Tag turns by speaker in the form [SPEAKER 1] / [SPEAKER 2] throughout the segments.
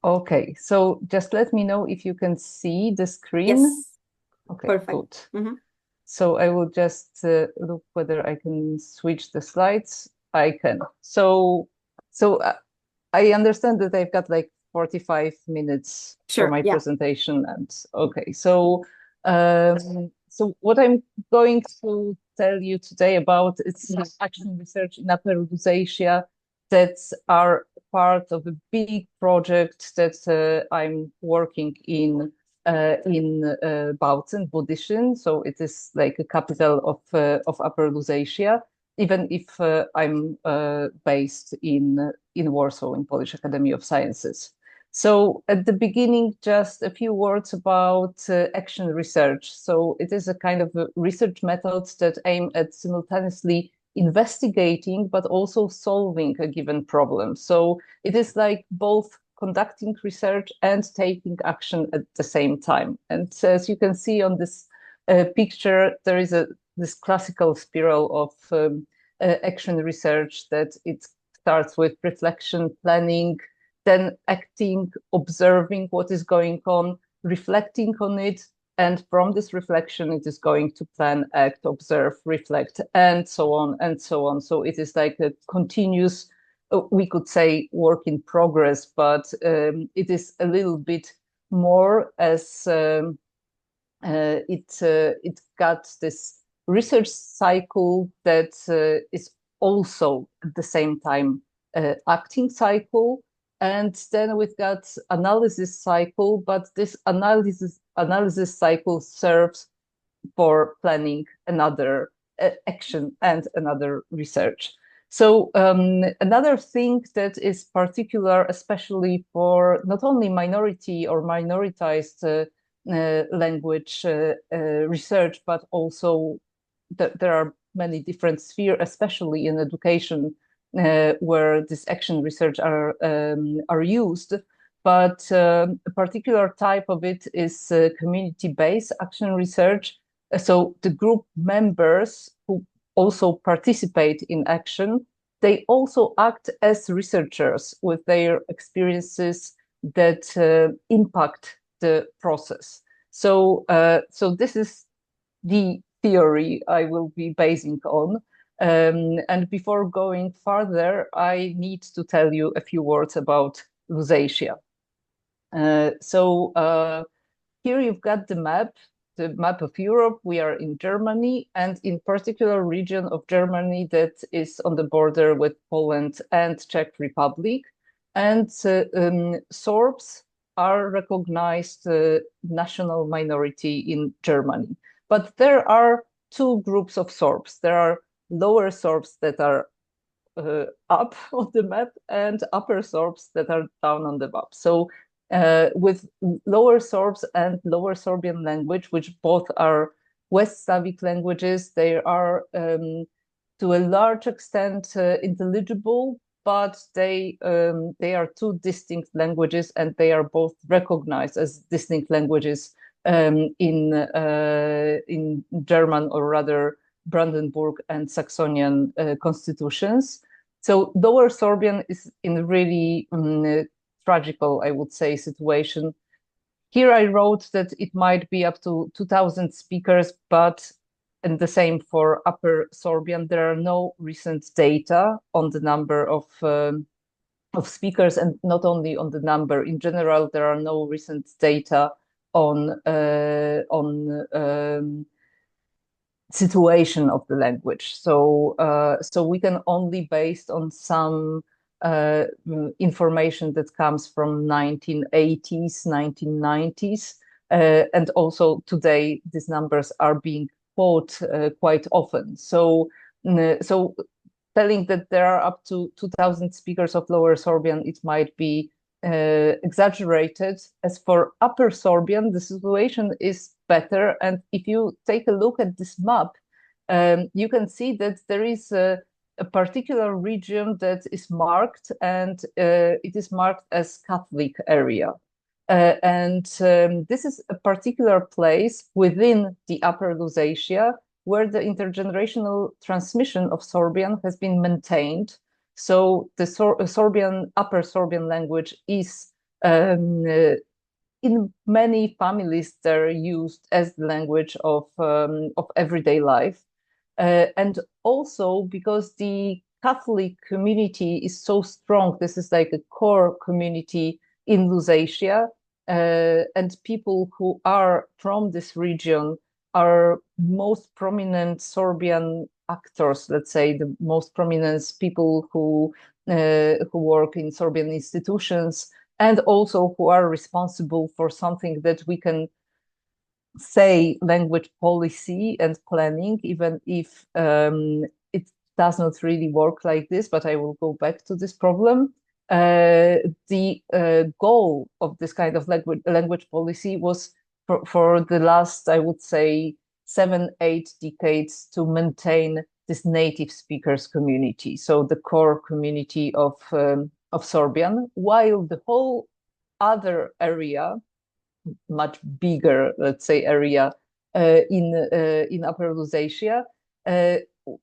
[SPEAKER 1] Okay, so just let me know if you can see the screen.
[SPEAKER 2] Yes,
[SPEAKER 1] Okay,
[SPEAKER 2] perfect.
[SPEAKER 1] good. So I will just look whether I can switch the slides. I can. So I understand that I've got like 45 minutes for
[SPEAKER 2] Sure.
[SPEAKER 1] my
[SPEAKER 2] Yeah.
[SPEAKER 1] presentation, and okay. So what I'm going to tell you today about is action research in Upper Lusatia that are part of a big project that I'm working in Bautzen, Budyszyn. So it is like a capital of Upper Lusatia, even if I'm based in Warsaw, in Polish Academy of Sciences. So at the beginning, just a few words about action research. So it is a kind of a research methods that aim at simultaneously investigating, but also solving a given problem. So it is like both conducting research and taking action at the same time. And as you can see on this picture, there is this classical spiral of action research that it starts with reflection, planning, then acting, observing what is going on, reflecting on it, and from this reflection, it is going to plan, act, observe, reflect, and so on and so on. So it is like a continuous, we could say, work in progress, but it is a little bit more as it got this research cycle that is also at the same time acting cycle, and then we've got analysis cycle, but this analysis cycle serves for planning another action and another research. So another thing that is particular, especially for not only minority or minoritized language research, but also there are many different spheres, especially in education, where this action research are used. But a particular type of it is community-based action research. So the group members who also participate in action, they also act as researchers with their experiences that impact the process. So this is the theory I will be basing on. And before going further, I need to tell you a few words about Lusatia. So here you've got the map of Europe. We are in Germany, and in particular region of Germany that is on the border with Poland and Czech Republic. And Sorbs are recognized national minority in Germany. But there are two groups of Sorbs. There are lower Sorbs that are up on the map and upper Sorbs that are down on the map. So with lower Sorbs and lower Sorbian language, which both are West Slavic languages, they are to a large extent intelligible, but they are two distinct languages, and they are both recognized as distinct languages in German, or rather Brandenburg and Saxonian constitutions. So Lower Sorbian is in a really tragical, I would say, situation. Here I wrote that it might be up to 2,000 speakers, but and the same for Upper Sorbian. There are no recent data on the number of speakers, and not only on the number. In general, there are no recent data on situation of the language. So we can only based on some information that comes from 1980s, 1990s, and also today these numbers are being quoted quite often. So telling that there are up to 2,000 speakers of Lower Sorbian, it might be exaggerated. As for Upper Sorbian, the situation is better. And if you take a look at this map, you can see that there is a particular region that is marked, and it is marked as Catholic area. And this is a particular place within the Upper Lusatia where the intergenerational transmission of Sorbian has been maintained. So the Sorbian, Upper Sorbian language is In many families, they're used as the language of everyday life. And also because the Catholic community is so strong, this is like a core community in Lusatia, and people who are from this region are most prominent Sorbian actors, let's say, the most prominent people who work in Sorbian institutions, and also who are responsible for something that we can say language policy and planning, even if it does not really work like this, but I will go back to this problem. The goal of this kind of language policy was for the last, I would say, 7, 8 decades to maintain this native speakers community, so the core community of Sorbian, while the whole other area, much bigger, let's say, area in Upper Lusatia.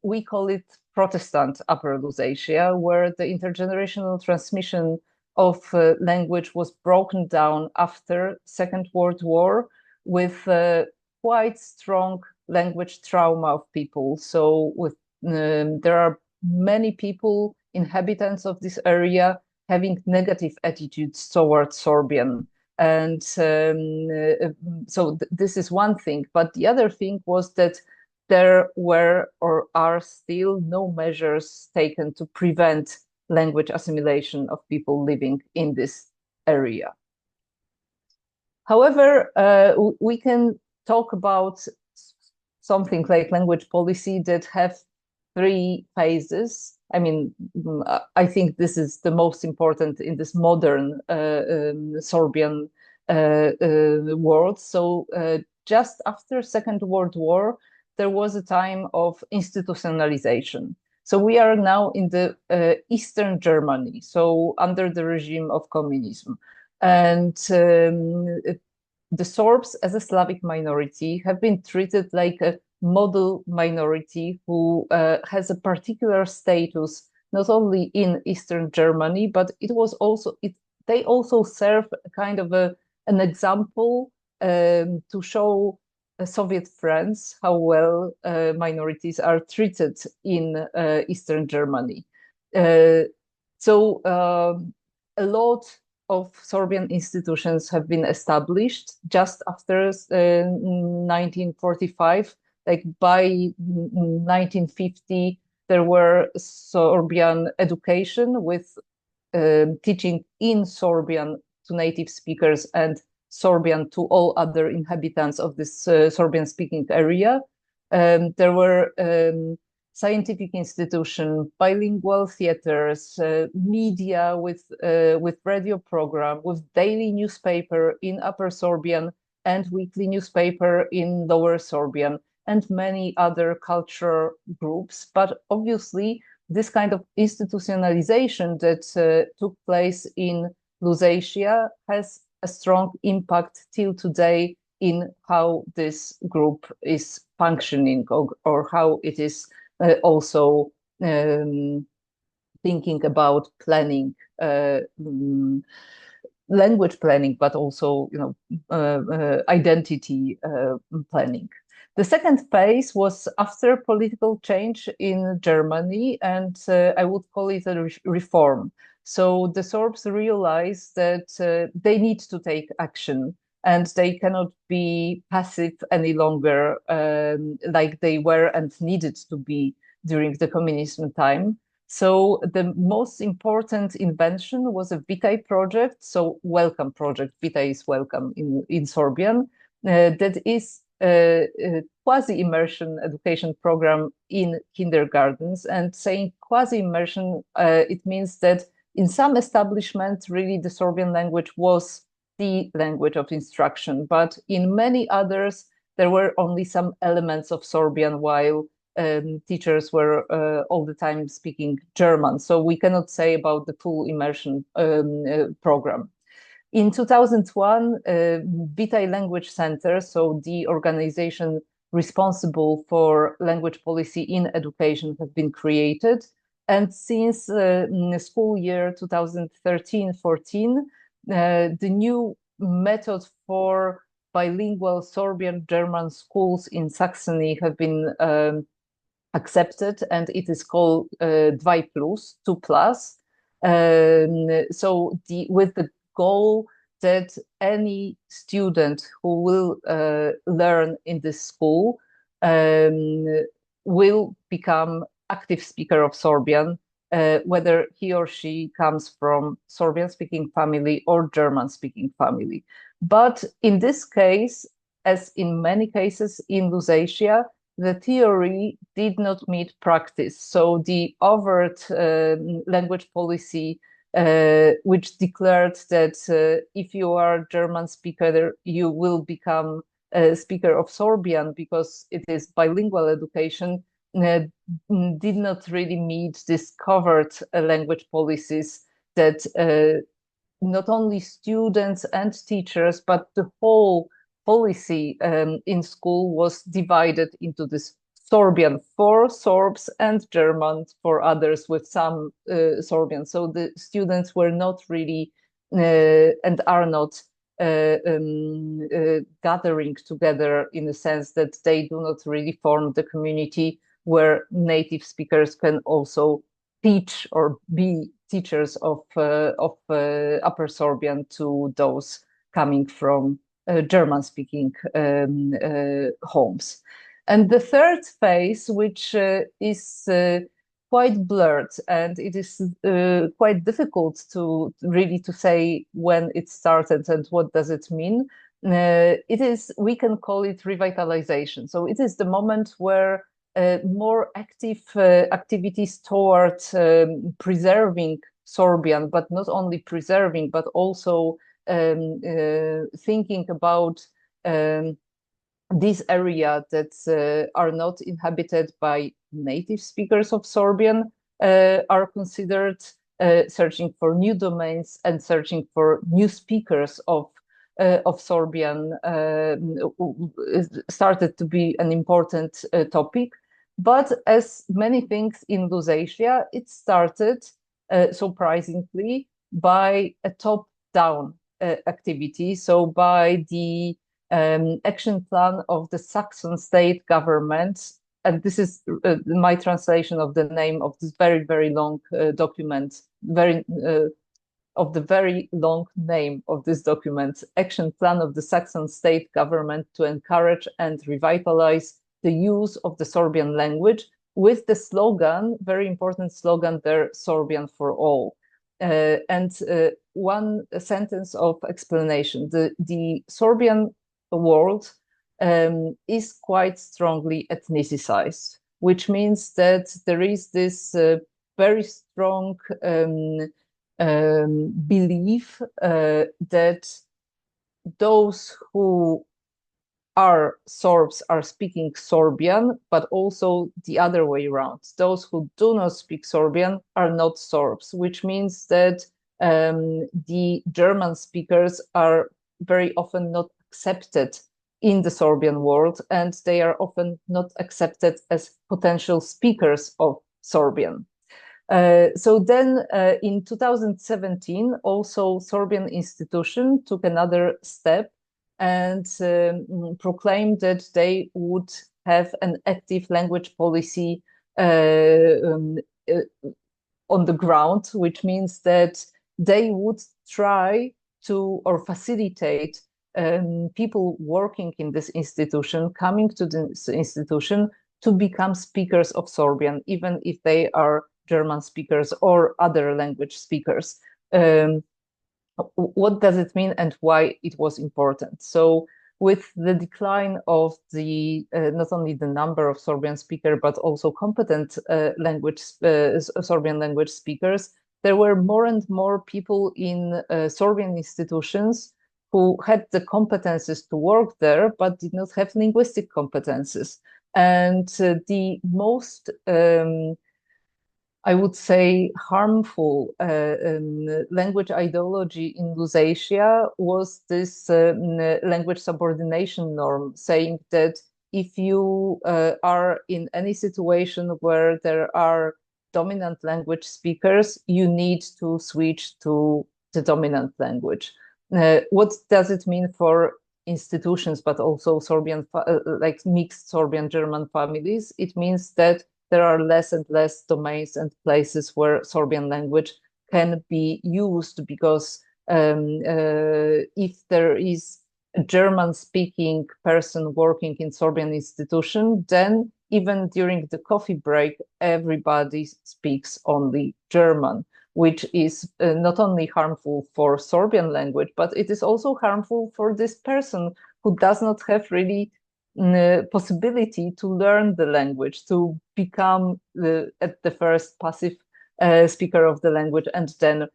[SPEAKER 1] We call it Protestant Upper Lusatia, where the intergenerational transmission of language was broken down after Second World War with quite strong language trauma of people. So there are many people, inhabitants of this area, having negative attitudes towards Sorbian. And so this is one thing. But the other thing was that there were or are still no measures taken to prevent language assimilation of people living in this area. However, we can talk about something like language policy that have 3 phases. I mean, I think this is the most important in this modern Sorbian world. So just after Second World War, there was a time of institutionalization. So we are now in the Eastern Germany, so under the regime of communism. And the Sorbs, as a Slavic minority, have been treated like a model minority who has a particular status not only in Eastern Germany, but they also serve a kind of an example to show Soviet friends how well minorities are treated in Eastern Germany. So a lot of Sorbian institutions have been established just after 1945. Like by 1950, there were Sorbian education with teaching in Sorbian to native speakers and Sorbian to all other inhabitants of this Sorbian-speaking area. There were scientific institution, bilingual theaters, media with radio program, with daily newspaper in Upper Sorbian and weekly newspaper in Lower Sorbian, and many other cultural groups. But obviously, this kind of institutionalization that took place in Lusatia has a strong impact till today in how this group is functioning, or how it is also thinking about planning, language planning, but also, identity planning. The second phase was after political change in Germany, and I would call it a reform. So the Sorbs realized that they need to take action, and they cannot be passive any longer, like they were and needed to be during the communism time. So the most important invention was a Vitae project, so welcome project. Vitae is welcome in Sorbian. That is a quasi-immersion education program in kindergartens. And saying quasi-immersion, it means that in some establishments, really the Sorbian language was the language of instruction, but in many others, there were only some elements of Sorbian, while teachers were all the time speaking German. So we cannot say about the full immersion program. In 2001, Vitae Language Center, so the organization responsible for language policy in education, has been created. And since school year 2013-14, the new method for bilingual Sorbian German schools in Saxony have been accepted, and it is called 2 plus, 2 plus. So with the goal that any student who will learn in this school will become active speaker of Sorbian, whether he or she comes from Sorbian-speaking family or German-speaking family. But in this case, as in many cases in Lusatia, the theory did not meet practice. So the overt language policy, which declared that if you are a German speaker, you will become a speaker of Sorbian because it is bilingual education, did not really meet this covert language policies that not only students and teachers, but the whole policy in school was divided into this Sorbian for Sorbs and German for others with some Sorbian. So the students were not really and are not gathering together in the sense that they do not really form the community where native speakers can also teach or be teachers of Upper Sorbian to those coming from German-speaking homes. And the third phase, which is quite blurred, and it is quite difficult to really to say when it started and what does it mean. We can call it revitalization. So it is the moment where more active activities toward preserving Sorbian, but not only preserving, but also thinking about this area that are not inhabited by native speakers of Sorbian are considered, searching for new domains and searching for new speakers of Sorbian started to be an important topic. But as many things in Lusatia, it started surprisingly by a top-down activity. So by the action plan of the Saxon state government, and this is my translation of the name of this very, very long document, of the very long name of this document, Action Plan of the Saxon State Government to encourage and revitalize the use of the Sorbian language, with the slogan, very important slogan there, Sorbian for all. And one sentence of explanation. The Sorbian world is quite strongly ethnicized, which means that there is this very strong belief that those who are Sorbs are speaking Sorbian, but also the other way around. Those who do not speak Sorbian are not Sorbs, which means that the German speakers are very often not accepted in the Sorbian world, and they are often not accepted as potential speakers of Sorbian. So then in 2017, also Sorbian institution took another step and proclaimed that they would have an active language policy on the ground, which means that they would try to or facilitate people working in this institution, coming to this institution to become speakers of Sorbian, even if they are German speakers or other language speakers. What does it mean and why it was important? So with the decline of the not only the number of Sorbian speakers, but also competent Sorbian language speakers, there were more and more people in Sorbian institutions who had the competences to work there, but did not have linguistic competences. And the most I would say, harmful language ideology in Lusatia was this language subordination norm, saying that if you are in any situation where there are dominant language speakers, you need to switch to the dominant language. What does it mean for institutions, but also Sorbian, like mixed Sorbian-German families? It means that there are less and less domains and places where Sorbian language can be used, because if there is a German-speaking person working in Sorbian institution, then even during the coffee break, everybody speaks only German, which is not only harmful for Sorbian language, but it is also harmful for this person who does not have really possibility to learn the language, to become at the first passive speaker of the language, and then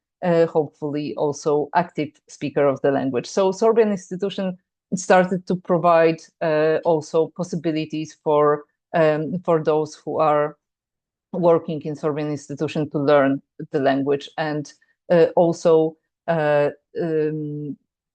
[SPEAKER 1] hopefully also active speaker of the language. So Sorbian institution started to provide also possibilities for those who are working in Sorbian institution to learn the language, and also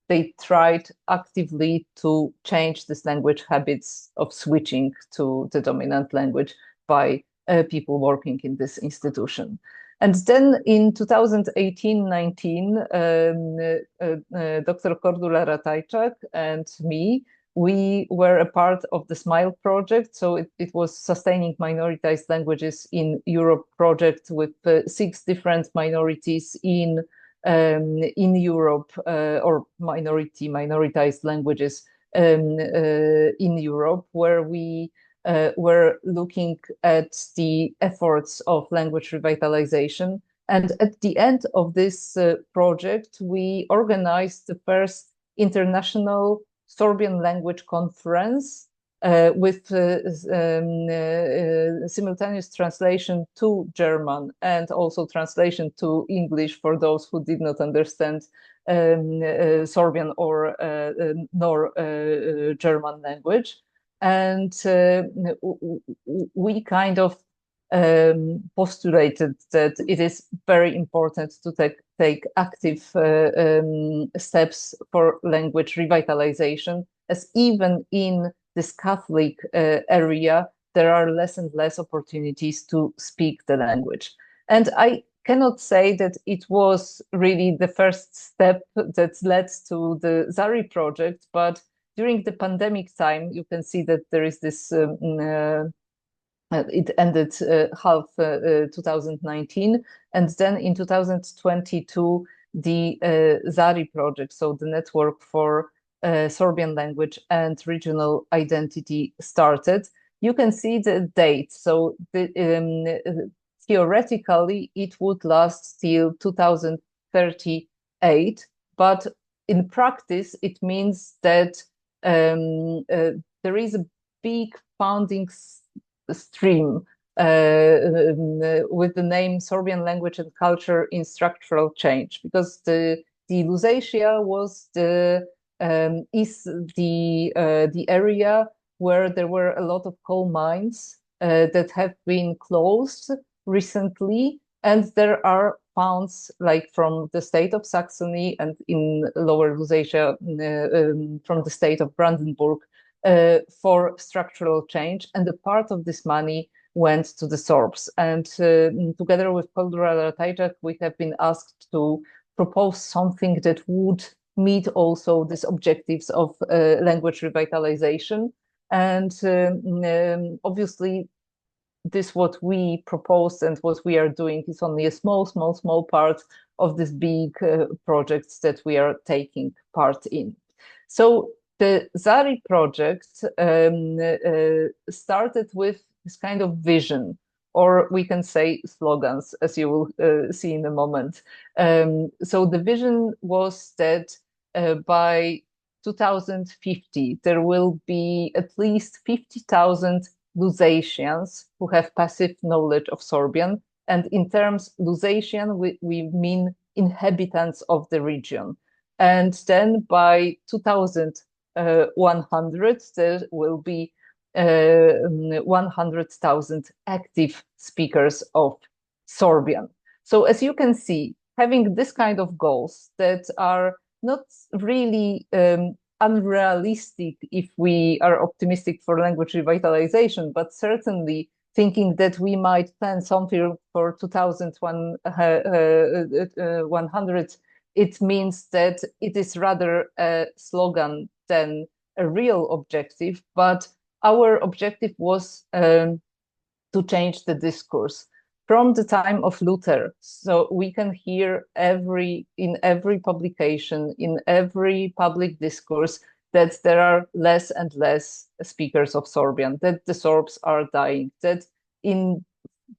[SPEAKER 1] they tried actively to change this language habits of switching to the dominant language by people working in this institution. And then in 2018-19, Dr. Cordula Ratajczak and me, we were a part of the SMILE project. So it was Sustaining Minoritized Languages in Europe project with 6 different minorities in Europe, or minoritized languages in Europe, where we were looking at the efforts of language revitalization. And at the end of this project, we organized the first international Sorbian language conference with simultaneous translation to German and also translation to English for those who did not understand Sorbian or nor German language. And we kind of postulated that it is very important to take active steps for language revitalization, as even in this Catholic area, there are less and less opportunities to speak the language. And I cannot say that it was really the first step that led to the ZARI project, but during the pandemic time, you can see that there is this it ended half 2019, and then in 2022 the ZARI project, so the Network for Sorbian Language and Regional Identity, started. You can see the date. So theoretically it would last till 2038, but in practice it means that there is a big founding stream with the name Sorbian Language and Culture in Structural Change, because the Lusatia was is the area where there were a lot of coal mines that have been closed recently, and there are founds like from the state of Saxony and in Lower Lusatia from the state of Brandenburg for structural change, and a part of this money went to the Sorbs. And together with Cordula Ratajczak, we have been asked to propose something that would meet also these objectives of language revitalization. And obviously, this what we proposed and what we are doing is only a small part of this big projects that we are taking part in. So the ZARI project started with this kind of vision, or we can say slogans, as you will see in a moment. So the vision was that by 2050, there will be at least 50,000 Lusatians who have passive knowledge of Sorbian. And in terms Lusatian, we mean inhabitants of the region. And then by 2100, there will be 100,000 active speakers of Sorbian. So as you can see, having this kind of goals that are not really unrealistic if we are optimistic for language revitalization, but certainly thinking that we might plan something for 2100 it means that it is rather a slogan than a real objective, but our objective was to change the discourse from the time of Luther. So we can hear in every publication, in every public discourse, that there are less and less speakers of Sorbian, that the Sorbs are dying, that in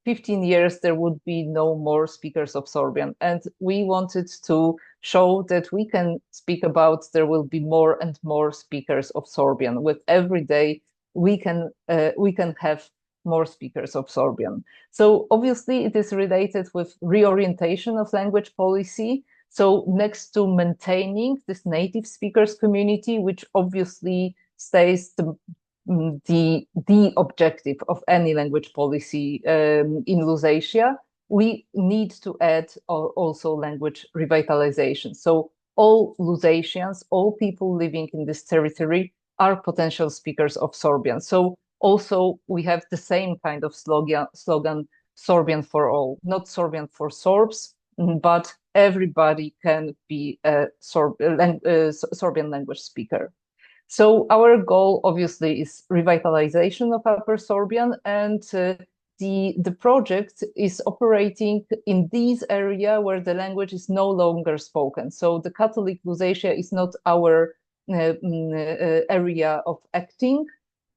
[SPEAKER 1] 15 years there would be no more speakers of Sorbian. And we wanted to show that we can speak about there will be more and more speakers of Sorbian. With every day, we can have more speakers of Sorbian. So obviously it is related with reorientation of language policy. So next to maintaining this native speakers community, which obviously stays the objective of any language policy in Lusatia, we need to add also language revitalization. So all Lusatians, all people living in this territory are potential speakers of Sorbian. So also we have the same kind of slogan, Sorbian for all, not Sorbian for Sorbs, but everybody can be a Sorbian language speaker. So our goal obviously is revitalization of Upper Sorbian, and the project is operating in this area where the language is no longer spoken. So the Catholic Lusatia is not our area of acting.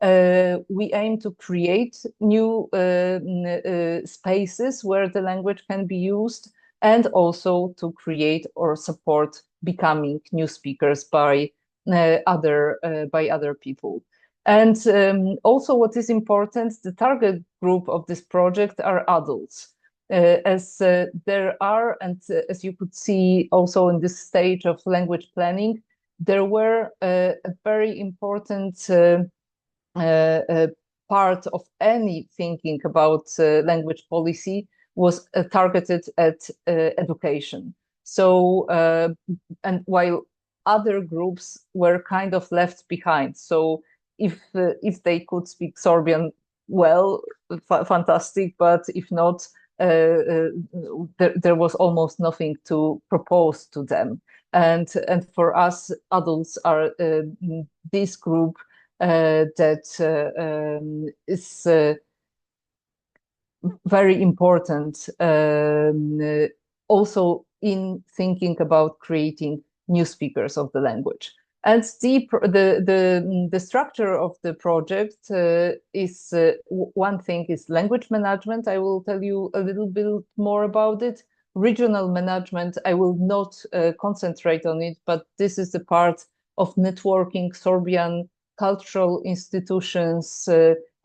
[SPEAKER 1] We aim to create new spaces where the language can be used, and also to create or support becoming new speakers by other people. And also what is important, the target group of this project are adults. As there are, and as you could see also in this stage of language planning, there were a very important part of any thinking about language policy was targeted at education. So, and while other groups were kind of left behind. So if they could speak Sorbian well, fantastic, but if not, there was almost nothing to propose to them. And for us, adults are this group that is very important also in thinking about creating new speakers of the language. And the structure of the project is one thing is language management. I will tell you a little bit more about it. Regional management, I will not concentrate on it, but this is the part of networking Sorbian cultural institutions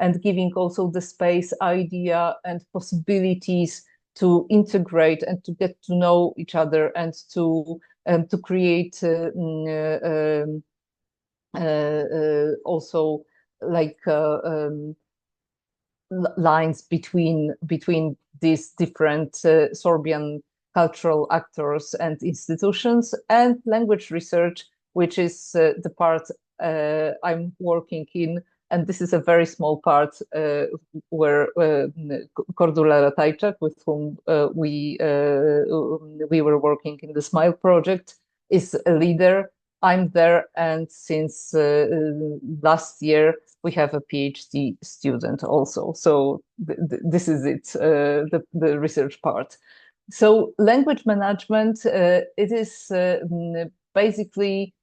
[SPEAKER 1] and giving also the space, idea, and possibilities to integrate and to get to know each other and to create also like lines between these different Sorbian cultural actors and institutions, and language research, which is the part I'm working in. And this is a very small part where Cordula Ratajczak, with whom we were working in the SMILE project, is a leader. I'm there, and since last year, we have a PhD student also. So this is it, the research part. So language management, it is basically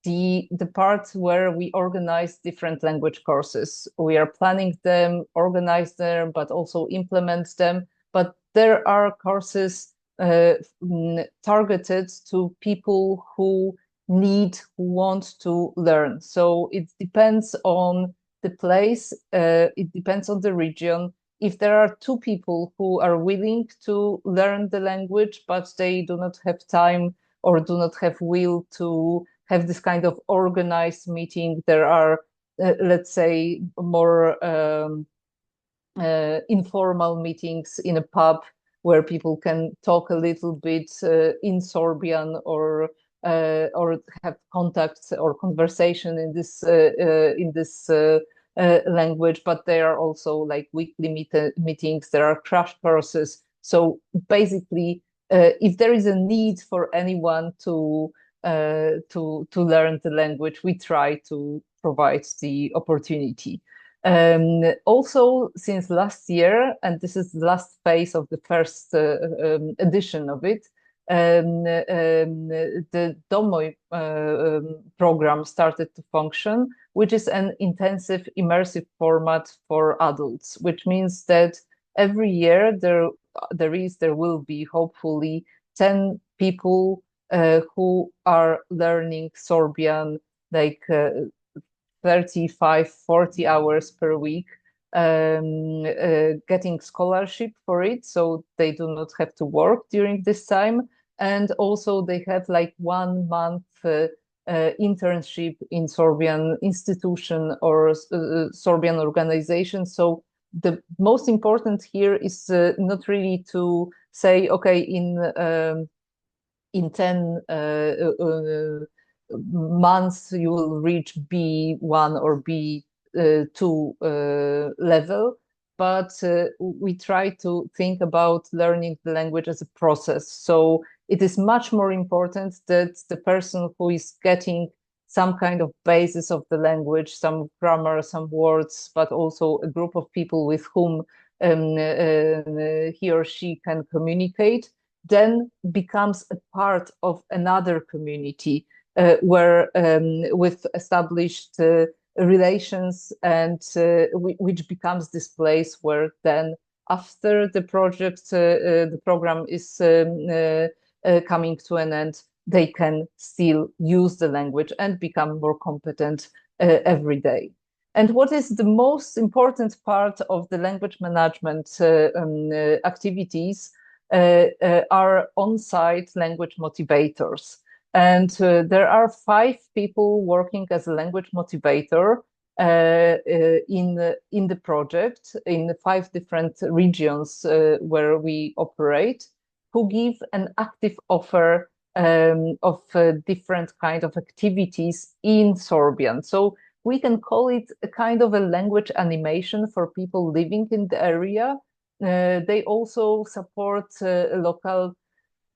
[SPEAKER 1] the part where we organize different language courses. We are planning them, organize them, but also implement them. But there are courses targeted to people who want to learn. So it depends on the place, it depends on the region. If there are two people who are willing to learn the language, but they do not have time or do not have will to have this kind of organized meeting, there are, let's say, more informal meetings in a pub where people can talk a little bit in Sorbian or have contact or conversation in this language. But there are also like weekly meetings. There are crash courses. So basically, if there is a need for anyone to learn the language, we try to provide the opportunity. Also, since last year, and this is the last phase of the first edition of it, the DOMOI program started to function, which is an intensive immersive format for adults, which means that every year there will be hopefully 10 people who are learning Sorbian, like 35, 40 hours per week, getting scholarship for it, so they do not have to work during this time. And also they have like 1 month internship in Sorbian institution or Sorbian organization. So the most important here is not really to say, okay, in 10 months you will reach B1 or B2 level, but we try to think about learning the language as a process. So it is much more important that the person who is getting some kind of basis of the language, some grammar, some words, but also a group of people with whom he or she can communicate, then becomes a part of another community where with established relations, and which becomes this place where then after the project, the program is coming to an end, they can still use the language and become more competent every day. And what is the most important part of the language management activities are on-site language motivators. And there are 5 people working as a language motivator in the project in 5 different regions where we operate, who give an active offer of different kind of activities in Sorbian. So we can call it a kind of a language animation for people living in the area. They also support local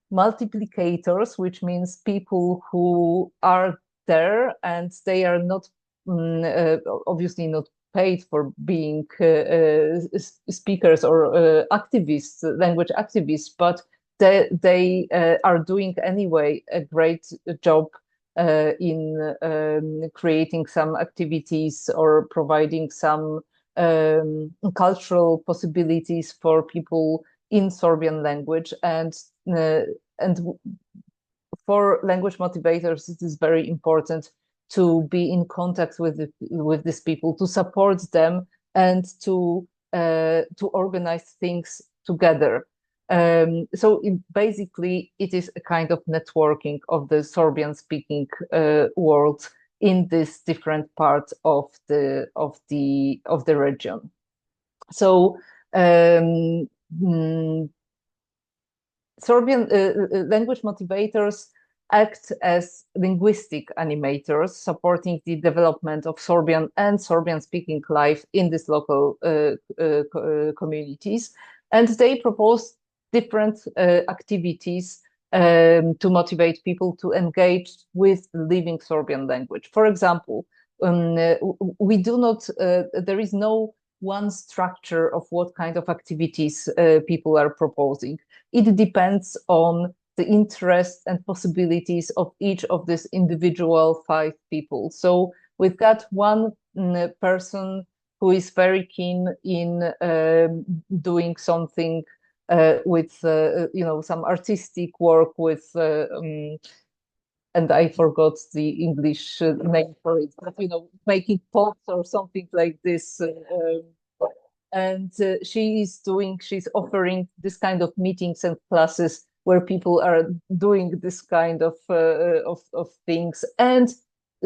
[SPEAKER 1] multiplicators, which means people who are there and they are not obviously not paid for being speakers or activists, language activists, but they are doing anyway a great job in creating some activities or providing some cultural possibilities for people in Sorbian language. And for language motivators, it is very important to be in contact with these people, to support them, and to organize things together. So basically, it is a kind of networking of the Sorbian-speaking world in this different part of the region. So Sorbian language motivators act as linguistic animators, supporting the development of Sorbian and Sorbian-speaking life in these local communities. And they propose different activities to motivate people to engage with the living Sorbian language. For example, we do not, there is no one structure of what kind of activities people are proposing. It depends on the interests and possibilities of each of these individual 5 people. So we've got one person who is very keen in doing something with some artistic work with and I forgot the English name for it, but making pots or something like this. And she's offering this kind of meetings and classes where people are doing this kind of things and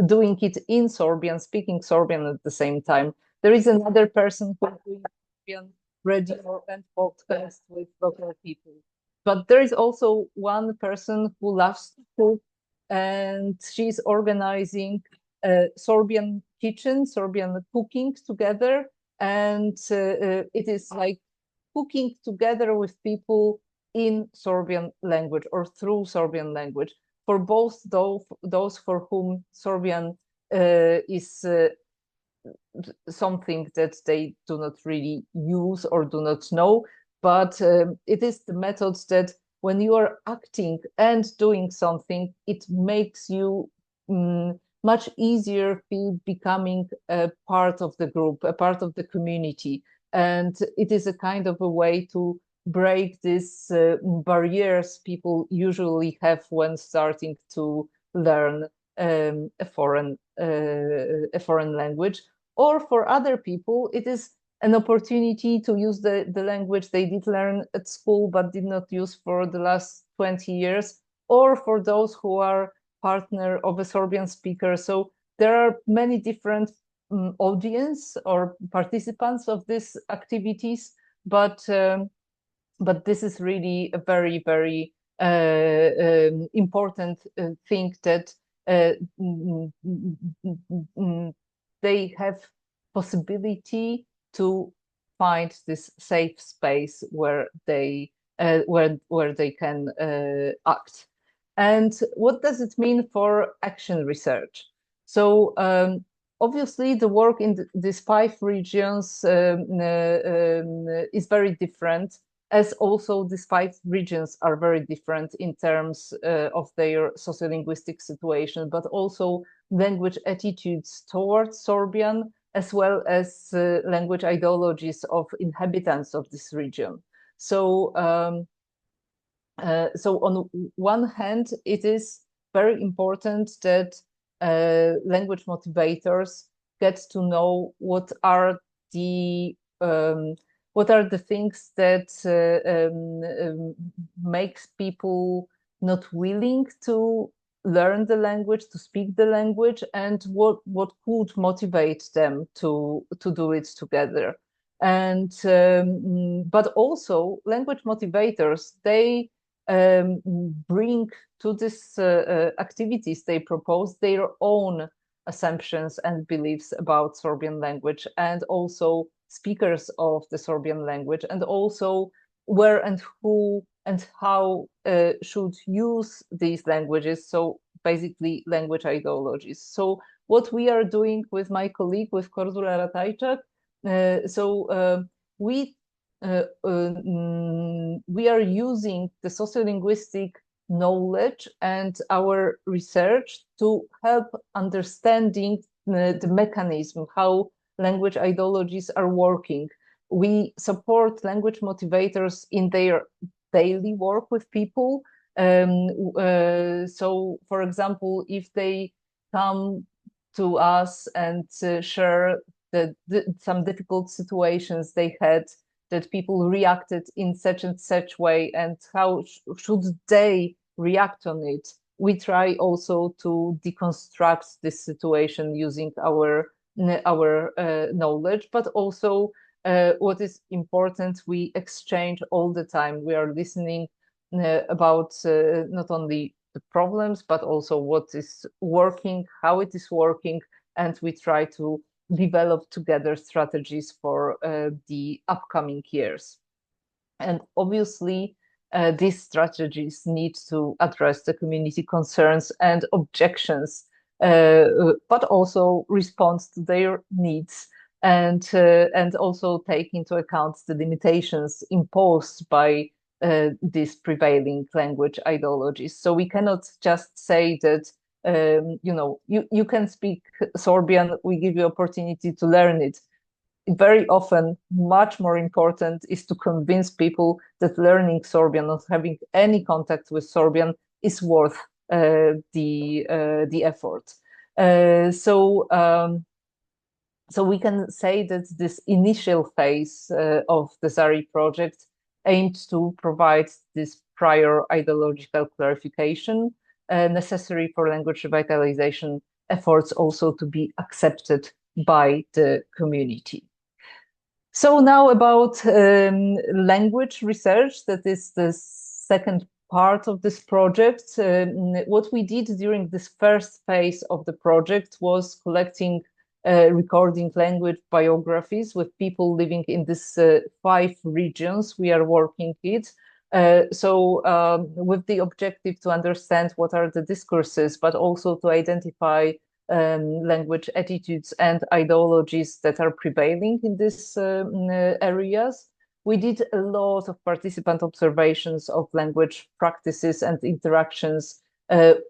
[SPEAKER 1] doing it in Sorbian, speaking Sorbian at the same time. There is another person who's doing Sorbian radio and podcast with local people. But there is also one person who loves to cook, and she's organizing Sorbian kitchen, Sorbian cooking together. And it is like cooking together with people in Sorbian language or through Sorbian language. For both those for whom Sorbian is something that they do not really use or do not know, but it is the method that when you are acting and doing something, it makes you much easier feel becoming a part of the group, a part of the community. And it is a kind of a way to break these barriers people usually have when starting to learn a foreign language. Or for other people, it is an opportunity to use the language they did learn at school but did not use for the last 20 years, or for those who are partner of a Sorbian speaker. So there are many different audience or participants of these activities, but this is really a very, very important thing that they have possibility to find this safe space where they can act. And what does it mean for action research? So obviously the work in these 5 regions is very different, as also these 5 regions are very different in terms of their sociolinguistic situation, but also language attitudes towards Sorbian, as well as language ideologies of inhabitants of this region. So, so on one hand, it is very important that language motivators get to know what are the things that makes people not willing to learn the language, to speak the language, and what could motivate them to do it together. And but also language motivators, they bring to these activities they propose their own assumptions and beliefs about Sorbian language, and also speakers of the Sorbian language, and also where and who and how should use these languages. So basically language ideologies. So what we are doing with my colleague, with Cordula Ratajczak, we are using the sociolinguistic knowledge and our research to help understanding the mechanism, how language ideologies are working. We support language motivators in their daily work with people. So, for example, if they come to us and share some difficult situations they had, that people reacted in such and such way, and how should they react on it, we try also to deconstruct this situation using our knowledge, but also what is important, we exchange all the time. We are listening about not only the problems, but also what is working, how it is working, and we try to develop together strategies for the upcoming years. And obviously, these strategies need to address the community concerns and objections, but also respond to their needs, and also take into account the limitations imposed by these prevailing language ideologies. So we cannot just say that you can speak Sorbian, we give you opportunity to learn it. Very often, much more important is to convince people that learning Sorbian, not having any contact with Sorbian, is worth the effort. So we can say that this initial phase of the ZARI project aimed to provide this prior ideological clarification necessary for language revitalization efforts also to be accepted by the community. So now about language research, that is the second part of this project. What we did during this first phase of the project was collecting recording language biographies with people living in these 5 regions we are working with. With the objective to understand what are the discourses, but also to identify language attitudes and ideologies that are prevailing in these areas. We did a lot of participant observations of language practices and interactions.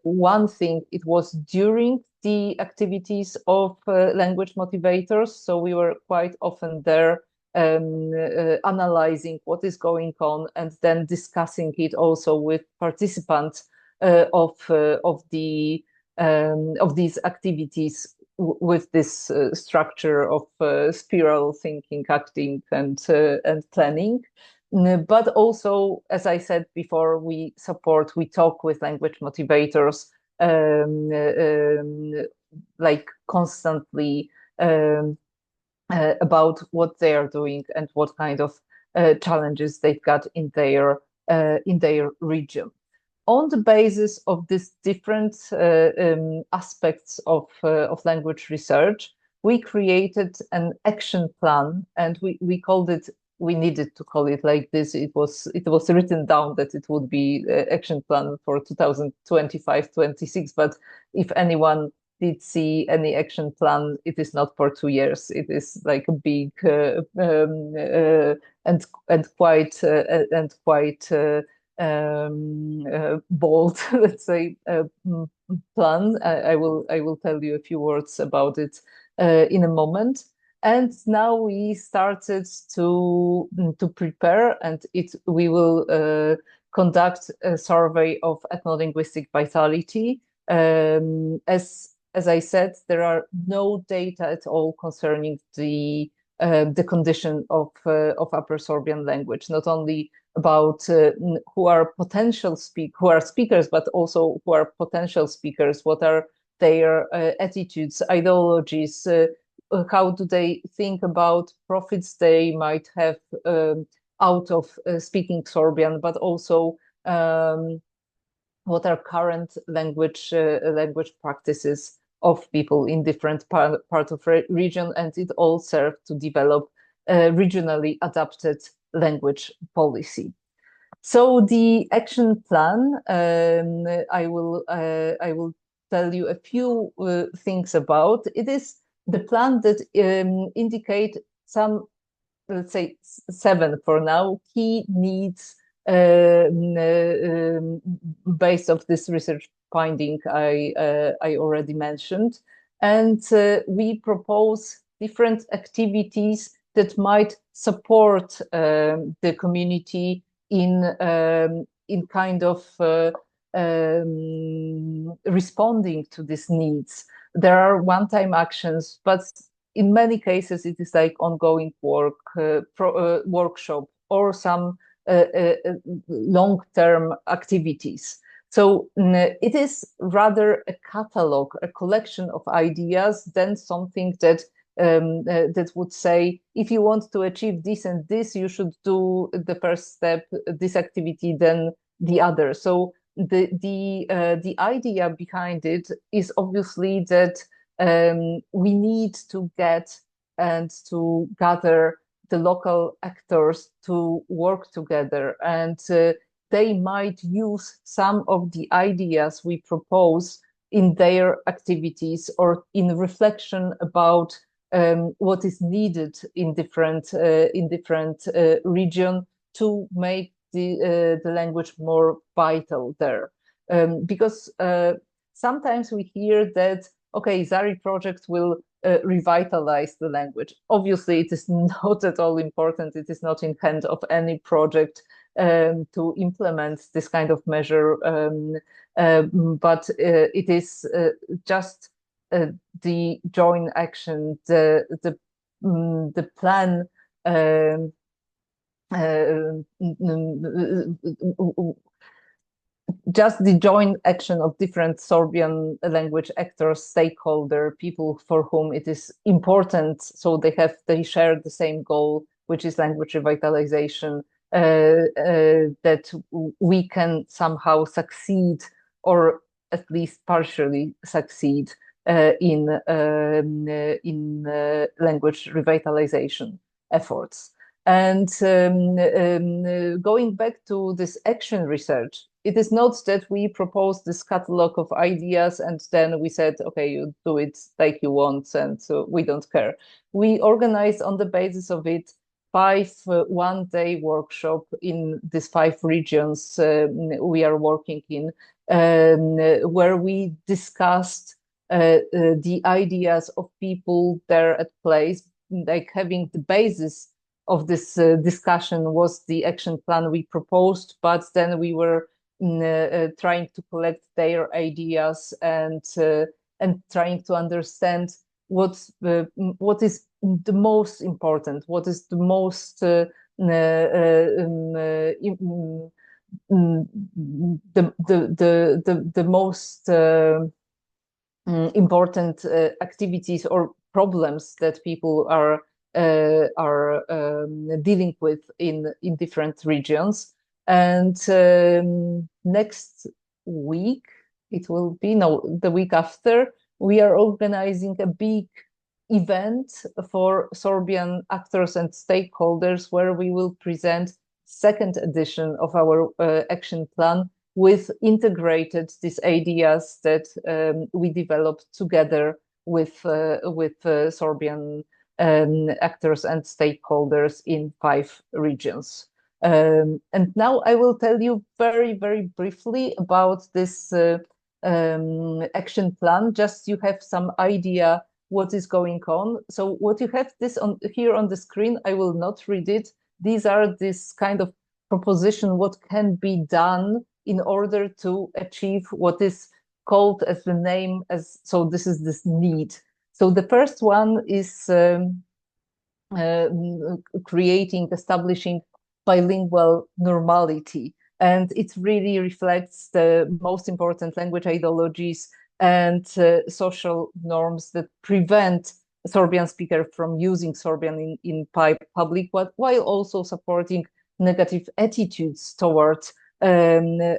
[SPEAKER 1] One thing, it was during the activities of language motivators, so we were quite often there analyzing what is going on and then discussing it also with participants of these activities with this structure of spiral thinking, acting, and planning. But also, as I said before, we talk with language motivators like constantly about what they are doing and what kind of challenges they've got in their region. On the basis of these different aspects of language research, we created an action plan, and we called it. We needed to call it like this. It was written down that it would be action plan for 2025-26. But if anyone did see any action plan, it is not for 2 years. It is like a big and quite bold, let's say, plan. I will tell you a few words about it in a moment. And now we started to prepare, and we will conduct a survey of ethno-linguistic vitality. As I said, there are no data at all concerning the condition of Upper Sorbian language, not only about who are speakers, but also who are potential speakers. What are their attitudes, ideologies? How do they think about profits they might have out of speaking Sorbian, but also what are current language practices of people in different part of region, and it all served to develop a regionally adapted language policy. So the action plan, I will tell you a few things about. It is the plan that indicate some, let's say, 7 for now, key needs based off this research finding I already mentioned. And we propose different activities that might support the community in kind of responding to these needs. There are one-time actions, but in many cases it is like ongoing work, workshop, or some long-term activities. So it is rather a catalog, a collection of ideas than something that that would say, if you want to achieve this and this, you should do the first step, this activity, then the other. So the idea behind it is obviously that we need to get and to gather the local actors to work together, and they might use some of the ideas we propose in their activities or in reflection about what is needed in different region to make the language more vital there. Because sometimes we hear that, okay, Zari project will revitalize the language. Obviously, it is not at all important. It is not in hand of any project to implement this kind of measure, but it is just the joint action, the plan. Just the joint action of different Sorbian language actors, stakeholder, people for whom it is important, so they share the same goal, which is language revitalization, that we can somehow succeed, or at least partially succeed in language revitalization efforts. And going back to this action research, it is not that we proposed this catalog of ideas and then we said, okay, you do it like you want, and so we don't care. We organized on the basis of it 5 one-day workshop in these 5 regions we are working in, where we discussed the ideas of people there at place, like having the basis of this discussion was the action plan we proposed, but then we were trying to collect their ideas and trying to understand what is the most important, what is the most the most important activities or problems that people are dealing with in different regions. And next week, it will be, no, the week after, we are organizing a big event for Sorbian actors and stakeholders where we will present second edition of our action plan with integrated these ideas that we developed together with Sorbian actors and stakeholders in 5 regions. And now I will tell you very, very briefly about this action plan, just you have some idea what is going on. So what you have this on here on the screen, I will not read it. These are this kind of proposition, what can be done in order to achieve what is called as the name as, so this is this need. So the first one is establishing bilingual normality. And it really reflects the most important language ideologies and social norms that prevent Sorbian speakers from using Sorbian in public, while also supporting negative attitudes towards Sorbian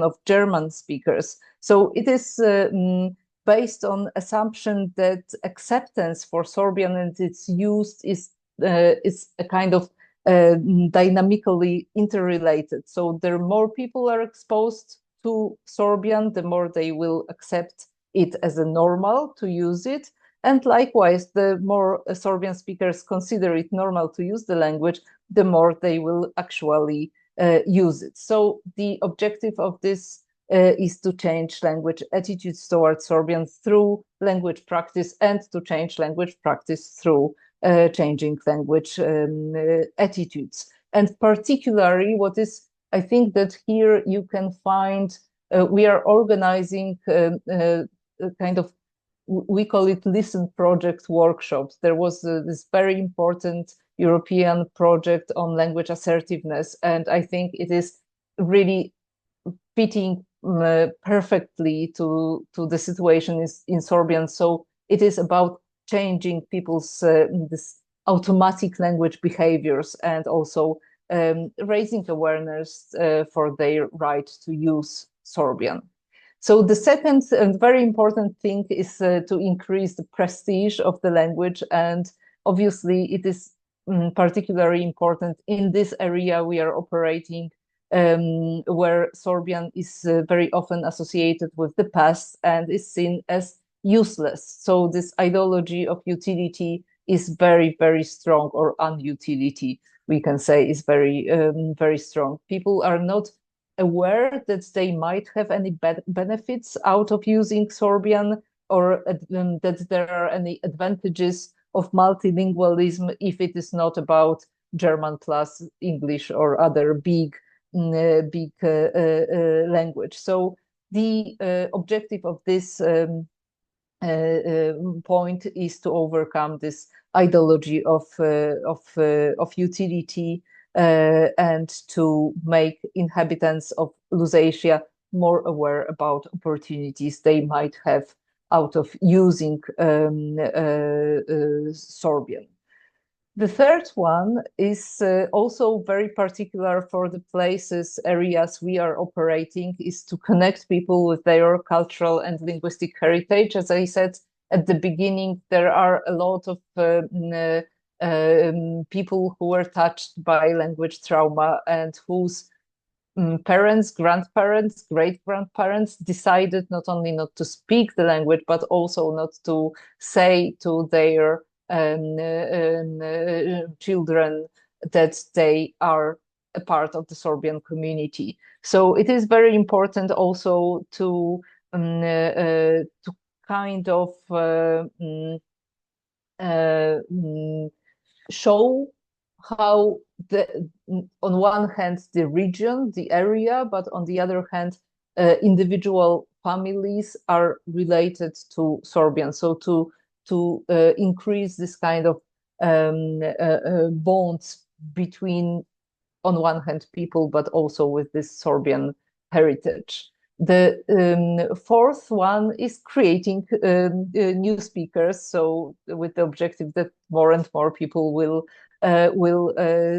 [SPEAKER 1] of German speakers. So it is based on assumption that acceptance for Sorbian and its use is a kind of dynamically interrelated. So the more people are exposed to Sorbian, the more they will accept it as a normal to use it. And likewise, the more Sorbian speakers consider it normal to use the language, the more they will actually use it. So the objective of this is to change language attitudes towards Sorbian through language practice, and to change language practice through changing language attitudes. And particularly what is, I think that here you can find, we are organizing kind of, we call it Listen Project workshops. There was this very important European project on language assertiveness, and I think it is really fitting perfectly to the situation in Sorbian. So it is about changing people's this automatic language behaviors, and also raising awareness for their right to use Sorbian. So the second and very important thing is to increase the prestige of the language. And obviously it is particularly important in this area we are operating, where Sorbian is very often associated with the past and is seen as useless. So this ideology of utility is very, very strong, or unutility, we can say, is very, very strong. People are not aware that they might have any benefits out of using Sorbian, or that there are any advantages of multilingualism if it is not about German plus English or other big language. So the objective of this point is to overcome this ideology of utility and to make inhabitants of Lusatia more aware about opportunities they might have out of using Sorbian. The third one is also very particular for the places, areas we are operating, is to connect people with their cultural and linguistic heritage. As I said at the beginning, there are a lot of people who were touched by language trauma and whose parents, grandparents, great-grandparents decided not only not to speak the language, but also not to say to their children that they are a part of the Sorbian community. So it is very important also to kind of show how on one hand the region, the area, but on the other hand individual families are related to Sorbian. So to increase this kind of bonds between, on one hand, people, but also with this Sorbian heritage. The fourth one is creating new speakers. So with the objective that more and more people will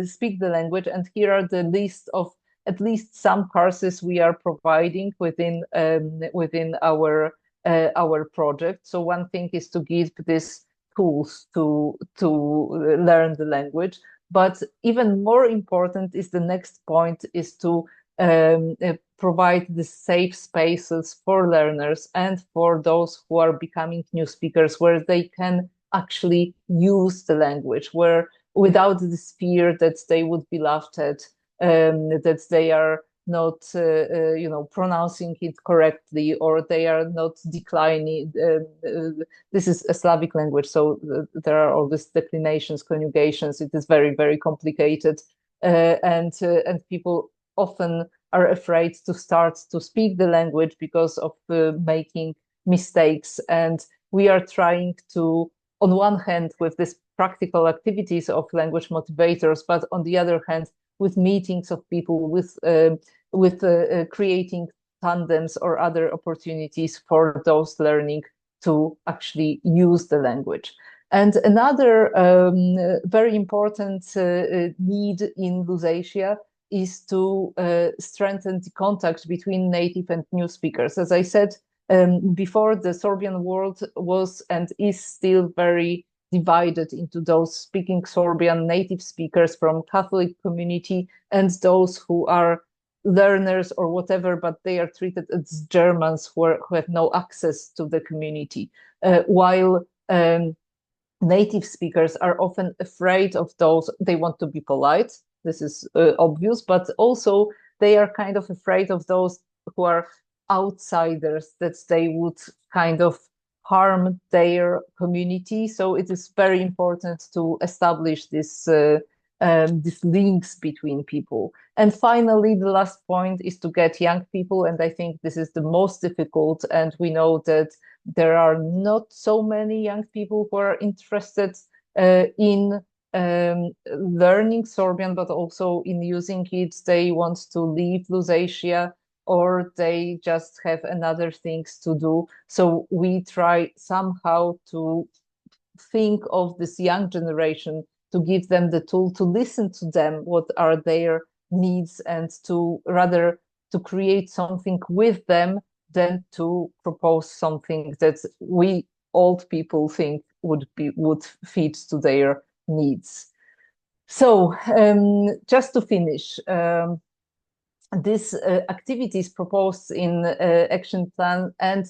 [SPEAKER 1] speak the language. And here are the list of at least some courses we are providing within our project. So one thing is to give these tools to learn the language. But even more important is the next point is to provide the safe spaces for learners and for those who are becoming new speakers where they can actually use the language, where without this fear that they would be laughed at, that they are not, pronouncing it correctly, or they are not declining. This is a Slavic language, so there are all these declinations, conjugations. It is very, very complicated, and people often are afraid to start to speak the language because of making mistakes. And we are trying to, on one hand, with these practical activities of language motivators, but on the other hand, with meetings of people, with creating tandems or other opportunities for those learning to actually use the language. And another very important need in Lusatia is to strengthen the contact between native and new speakers. As I said before, the Sorbian world was and is still very divided into those speaking Sorbian, native speakers from Catholic community, and those who are learners or whatever, but they are treated as Germans who have no access to the community. While native speakers are often afraid of those, they want to be polite, this is obvious, but also they are kind of afraid of those who are outsiders, that they would kind of harm their community. So it is very important to establish this these links between people. And finally, the last point is to get young people, and I think this is the most difficult. And we know that there are not so many young people who are interested in learning Sorbian, but also in using it. They want to leave Lusatia, or they just have another things to do. So we try somehow to think of this young generation, to give them the tool to listen to them, what are their needs, and to rather to create something with them than to propose something that we old people think would fit to their needs. So just to finish, these activities proposed in action plan and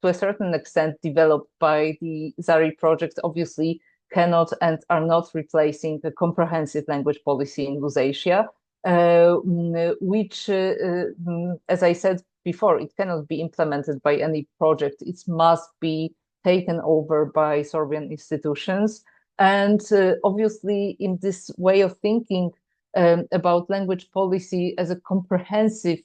[SPEAKER 1] to a certain extent developed by the ZARI project obviously cannot and are not replacing the comprehensive language policy in Lusatia, which, as I said before, it cannot be implemented by any project. It must be taken over by Sorbian institutions. And obviously, in this way of thinking about language policy as a comprehensive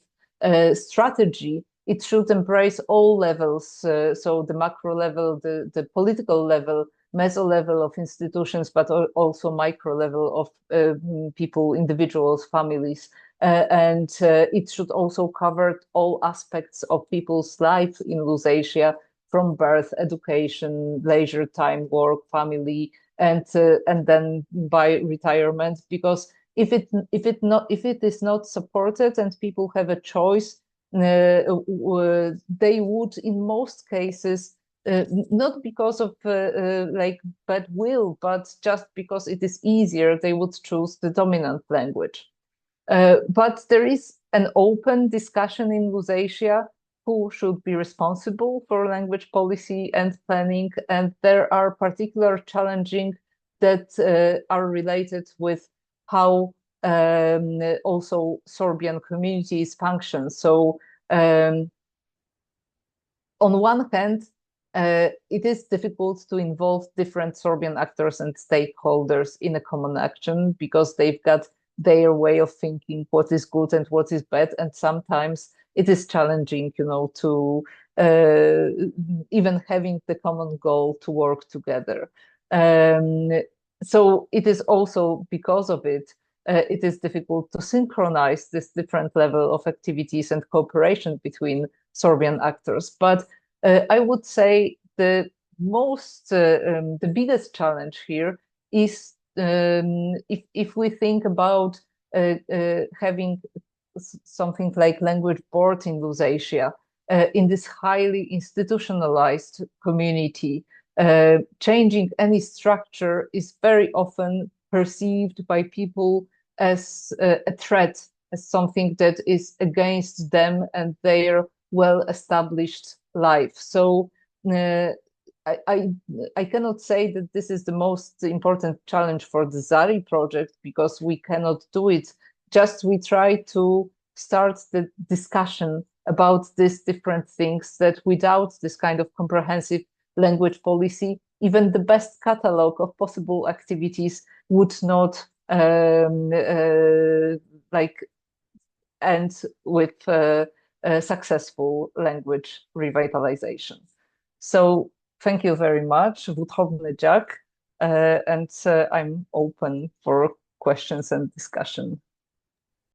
[SPEAKER 1] strategy, it should embrace all levels. So the macro level, the political level, meso level of institutions, but also micro level of people, individuals, families. And it should also cover all aspects of people's life in Lusatia, from birth, education, leisure time, work, family, and then by retirement. Because if it is not supported and people have a choice, they would in most cases not because of like bad will, but just because it is easier, they would choose the dominant language. But there is an open discussion in Lusatia who should be responsible for language policy and planning, and there are particular challenges that are related with how also Sorbian communities function. So on one hand, it is difficult to involve different Sorbian actors and stakeholders in a common action because they've got their way of thinking what is good and what is bad, and sometimes it is challenging, to even having the common goal to work together. So it is also because of it, it is difficult to synchronize this different level of activities and cooperation between Sorbian actors. But I would say the biggest challenge here is if we think about having something like language board in Lusatia, in this highly institutionalized community, changing any structure is very often perceived by people as a threat, as something that is against them and their well-established life. So I cannot say that this is the most important challenge for the ZARI project, because we cannot do it. Just we try to start the discussion about these different things, that without this kind of comprehensive language policy, even the best catalog of possible activities would not like end with successful language revitalization. So thank you very much, Wuthovny Jack, and I'm open for questions and discussion.